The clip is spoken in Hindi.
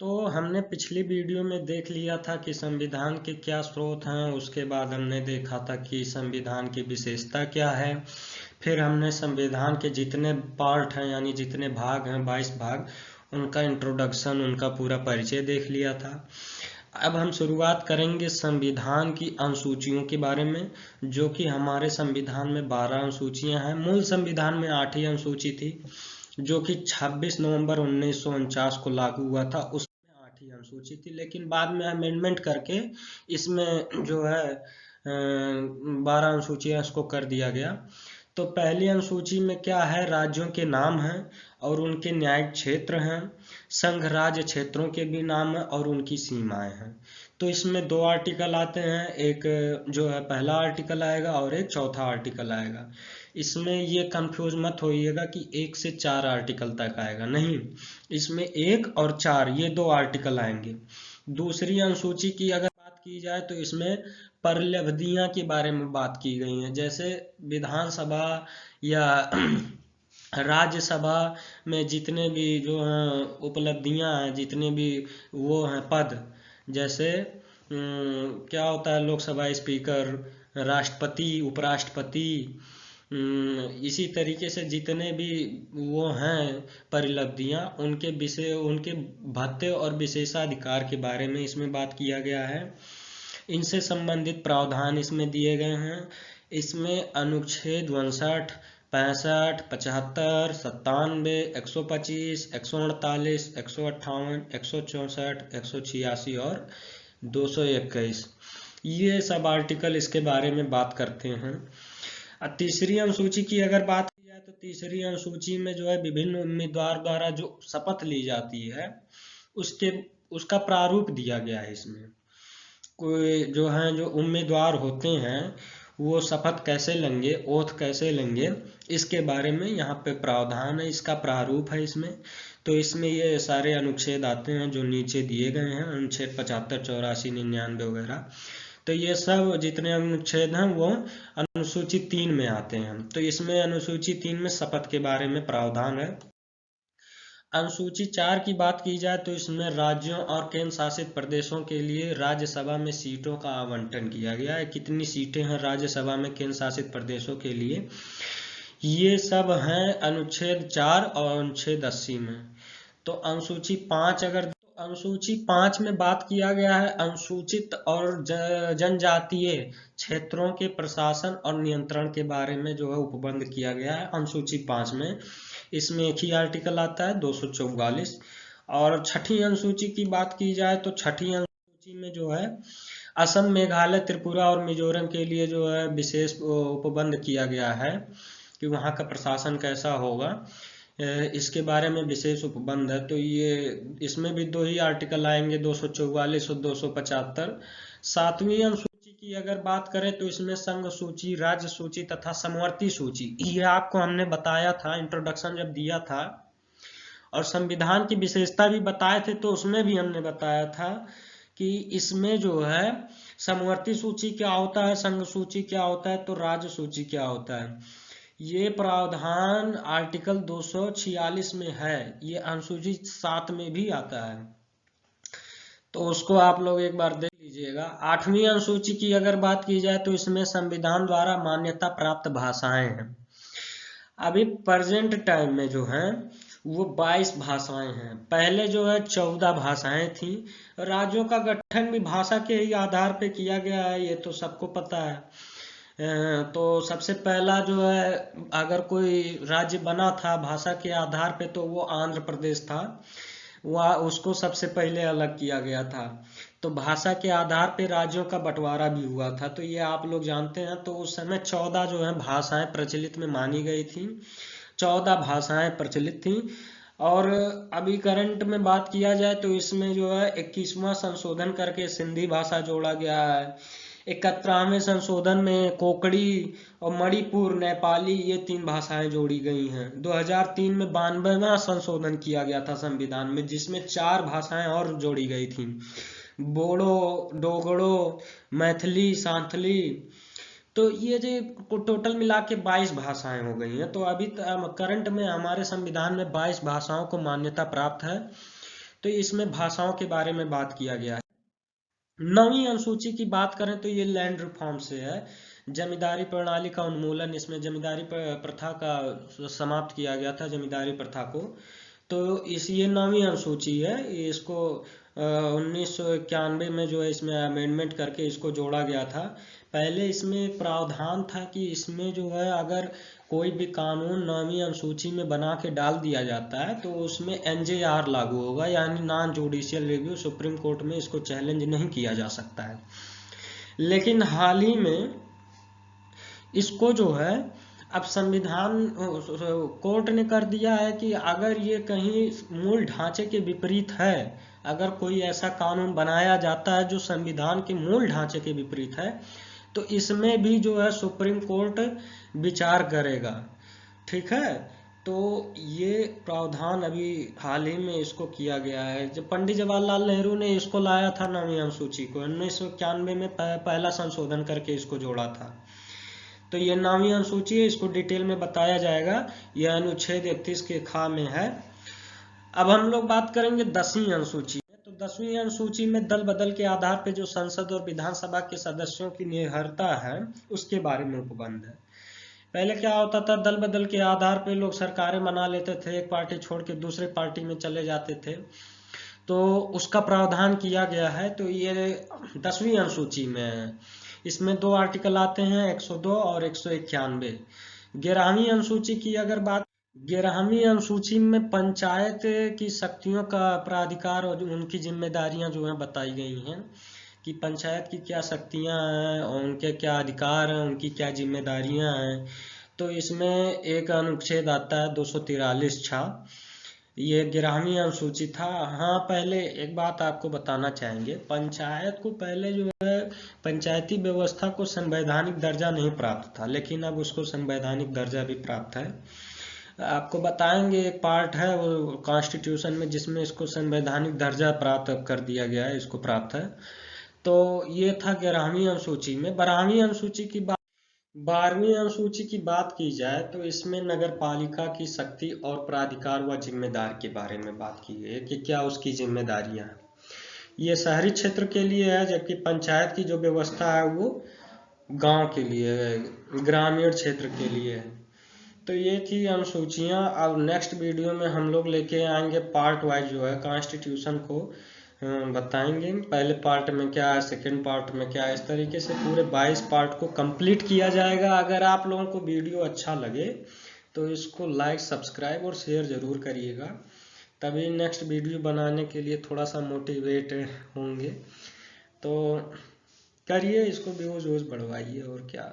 तो हमने पिछली वीडियो में देख लिया था कि संविधान के क्या स्रोत हैं। उसके बाद हमने देखा था कि संविधान की विशेषता क्या है। फिर हमने संविधान के जितने पार्ट हैं यानी जितने भाग हैं 22 भाग, उनका इंट्रोडक्शन, उनका पूरा परिचय देख लिया था। अब हम शुरुआत करेंगे संविधान की अनुसूचियों के बारे में, जो कि हमारे संविधान में 12 अनुसूचियां हैं। मूल संविधान में 8 ही अनुसूची थी, जो कि 26 नवंबर 1949 को लागू हुआ था। उसमें 8 ही अनुसूची थी, लेकिन बाद में अमेंडमेंट करके इसमें जो है 12 अनुसूचियां इसको कर दिया गया। तो पहली अनुसूची में क्या है, राज्यों के नाम हैं और उनके न्यायिक क्षेत्र हैं। संघ राज्य क्षेत्रों के भी नाम हैं और उनकी सीमाएं हैं। तो इसमें 2 आर्टिकल आते हैं, एक जो है पहला आर्टिकल आएगा और एक चौथा आर्टिकल आएगा। इसमें ये कंफ्यूज मत होइएगा कि 1 से 4 आर्टिकल तक आएगा, नहीं, इसमें 1 और 4 ये 2 आर्टिकल आएंगे। दूसरी अनुसूची की अगर बात की जाए तो इसमें परिलब्धियां के बारे में बात की गई है। जैसे विधानसभा या राज्यसभा में जितने भी जो हैं उपलब्धियां हैं, जितने भी वो हैं पद, जैसे क्या होता है, लोकसभा स्पीकर, राष्ट्रपति, उपराष्ट्रपति, इसी तरीके से जितने भी वो हैं परिलब्धियां, उनके विषय, उनके भत्ते और विशेषाधिकार के बारे में इसमें बात किया गया है। इनसे संबंधित प्रावधान इसमें दिए गए हैं। इसमें अनुच्छेद 59, 65, 75, 97, 125, 148, 158, 164, 186 और 221, ये सब आर्टिकल इसके बारे में बात करते हैं। तीसरी अनुसूची की अगर बात की जाए तो तीसरी अनुसूची में जो है विभिन्न उम्मीदवार द्वारा जो शपथ ली जाती है उसके उसका प्रारूप दिया गया है। इसमें कोई जो हैं, जो उम्मीदवार होते हैं, वो शपथ कैसे लेंगे, ओथ कैसे लेंगे, इसके बारे में यहाँ पे प्रावधान है, इसका प्रारूप है इसमें। तो इसमें ये सारे अनुच्छेद आते हैं जो नीचे दिए गए हैं, अनुच्छेद 75, 84, 99 वगैरह। तो ये सब जितने अनुच्छेद हैं वो अनुसूची 3 में आते हैं। तो इसमें अनुसूची 3 में शपथ के बारे में प्रावधान है। अनुसूची 4 की बात की जाए तो इसमें राज्यों और केंद्र शासित प्रदेशों के लिए राज्यसभा में सीटों का आवंटन किया गया है। कितनी सीटें हैं राज्यसभा में केंद्र शासित प्रदेशों के लिए, ये सब हैं अनुच्छेद 4 और अनुच्छेद 80 में। तो अनुसूची 5 अगर अनुसूची 5 में बात किया गया है अनुसूचित और जनजातीय क्षेत्रों के प्रशासन और नियंत्रण के बारे में जो है उपबंध किया गया है अनुसूची 5 में। इसमें एक ही आर्टिकल आता है 244। और छठी अनुसूची की बात की जाए तो छठी अनुसूची में जो है असम, मेघालय, त्रिपुरा और मिजोरम के लिए जो है विशेष उपबंध किया गया है कि वहाँ का प्रशासन कैसा होगा, इसके बारे में विशेष उपबंध है। तो ये इसमें भी 2 ही आर्टिकल आएंगे, 244 और 275। 7वीं अनुसूची की अगर बात करें तो इसमें संघ सूची, राज्य सूची तथा समवर्ती सूची, ये आपको हमने बताया था इंट्रोडक्शन जब दिया था, और संविधान की विशेषता भी बताए थे। तो उसमें भी हमने बताया था कि इसमें जो है समवर्ती सूची क्या होता है, संघ सूची क्या होता है, तो राज्य सूची क्या होता है। ये प्रावधान आर्टिकल 246 में है, ये अनुसूची 7 में भी आता है, तो उसको आप लोग एक बार देख लीजिएगा। 8वीं अनुसूची की अगर बात की जाए तो इसमें संविधान द्वारा मान्यता प्राप्त भाषाएं हैं। अभी प्रेजेंट टाइम में जो है वो 22 भाषाएं हैं। पहले जो है 14 भाषाएं थी। राज्यों का गठन भी भाषा के ही आधार पे किया गया है, ये तो सबको पता है। तो सबसे पहला जो है अगर कोई राज्य बना था भाषा के आधार पे तो वो आंध्र प्रदेश था। वह उसको सबसे पहले अलग किया गया था। तो भाषा के आधार पे राज्यों का बंटवारा भी हुआ था, तो ये आप लोग जानते हैं। तो उस समय 14 जो है भाषाएं प्रचलित में मानी गई थी, 14 भाषाएं प्रचलित थी। और अभी करंट में बात किया जाए तो इसमें जो है 21वां संशोधन करके सिंधी भाषा जोड़ा गया है। 71वें संशोधन में कोकड़ी और मणिपुर, नेपाली, ये 3 भाषाएं जोड़ी गई हैं। 2003 में 92वां संशोधन किया गया था संविधान में, जिसमें 4 भाषाएं और जोड़ी गई थी, बोडो, डोगड़ो, मैथिली, सांथली। तो ये जो टोटल मिला के 22 भाषाएं हो गई हैं। तो अभी करंट में हमारे संविधान में 22 भाषाओं को मान्यता प्राप्त है। तो इसमें भाषाओं के बारे में बात किया गया है। 9वीं अनुसूची की बात करें तो ये लैंड रिफॉर्म से है। जमींदारी प्रणाली का उन्मूलन, इसमें जमींदारी प्रथा का समाप्त किया गया था, जमींदारी प्रथा को। तो ये 9वीं अनुसूची है। इसको 1991 में जो है इसमें अमेंडमेंट करके इसको जोड़ा गया था। पहले इसमें प्रावधान था कि इसमें जो है अगर कोई भी कानून 9वीं अनुसूची में बना के डाल दिया जाता है तो उसमें NJR लागू होगा, यानी non judicial review. Supreme court में इसको चैलेंज नहीं किया जा सकता है। लेकिन हाल ही में इसको जो है अब संविधान कोर्ट ने कर दिया है कि अगर ये कहीं मूल ढांचे के विपरीत है, अगर कोई ऐसा कानून बनाया जाता है जो संविधान के मूल ढांचे के विपरीत है, तो इसमें भी जो है सुप्रीम कोर्ट विचार करेगा। ठीक है, तो ये प्रावधान अभी हाल ही में इसको किया गया है। जब पंडित जवाहरलाल नेहरू ने इसको लाया था 9वीं अनुसूची को, 1991 में पहला संशोधन करके इसको जोड़ा था। तो ये 9वीं अनुसूची है, इसको डिटेल में बताया जाएगा। यह अनुच्छेद 31 के ख में है। अब हम लोग बात करेंगे 10वीं अनुसूची। तो 10वीं अनुसूची में दल बदल के आधार पर जो संसद और विधानसभा के सदस्यों की निर्भरता है उसके बारे में उपबंध है। पहले क्या होता था, दल बदल के आधार पे लोग सरकारें बना लेते थे, एक पार्टी छोड़ के दूसरे पार्टी में चले जाते थे, तो उसका प्रावधान किया गया है। तो ये 10वीं अनुसूची में है। इसमें 2 आर्टिकल आते हैं, 102 और 191। 11वीं अनुसूची की अगर बात, 11वीं अनुसूची में पंचायत की शक्तियों का प्राधिकार और उनकी जिम्मेदारियां जो है बताई गई हैं कि पंचायत की क्या शक्तियां हैं और उनके क्या अधिकार हैं, उनकी क्या जिम्मेदारियां हैं। तो इसमें एक अनुच्छेद आता है 243 छा। ये 11वीं अनुसूची था। हाँ, पहले एक बात आपको बताना चाहेंगे, पंचायत को पहले जो है पंचायती व्यवस्था को संवैधानिक दर्जा नहीं प्राप्त था, लेकिन अब उसको संवैधानिक दर्जा भी प्राप्त है। आपको बताएंगे, एक पार्ट है वो कॉन्स्टिट्यूशन में जिसमें इसको संवैधानिक दर्जा प्राप्त कर दिया गया है, इसको प्राप्त है। तो ये था 11वीं अनुसूची में। 12वीं अनुसूची की बात, 12वीं अनुसूची की बात की जाए तो इसमें नगर पालिका की शक्ति और प्राधिकार व जिम्मेदार के बारे में बात की गई है कि क्या उसकी जिम्मेदारियां हैं। ये शहरी क्षेत्र के लिए है, जबकि पंचायत की जो व्यवस्था है वो गांव के लिए है, ग्रामीण क्षेत्र के लिए है। तो ये थी अनुसूचियां। अब नेक्स्ट वीडियो में हम लोग लेके आएंगे पार्ट वाइज जो है कॉन्स्टिट्यूशन को बताएंगे। पहले पार्ट में क्या है, सेकंड पार्ट में क्या है, इस तरीके से पूरे 22 पार्ट को कंप्लीट किया जाएगा। अगर आप लोगों को वीडियो अच्छा लगे तो इसको लाइक, सब्सक्राइब और शेयर ज़रूर करिएगा, तभी नेक्स्ट वीडियो बनाने के लिए थोड़ा सा मोटिवेट होंगे। तो करिए, इसको व्यूज़ बढ़वाइए और क्या।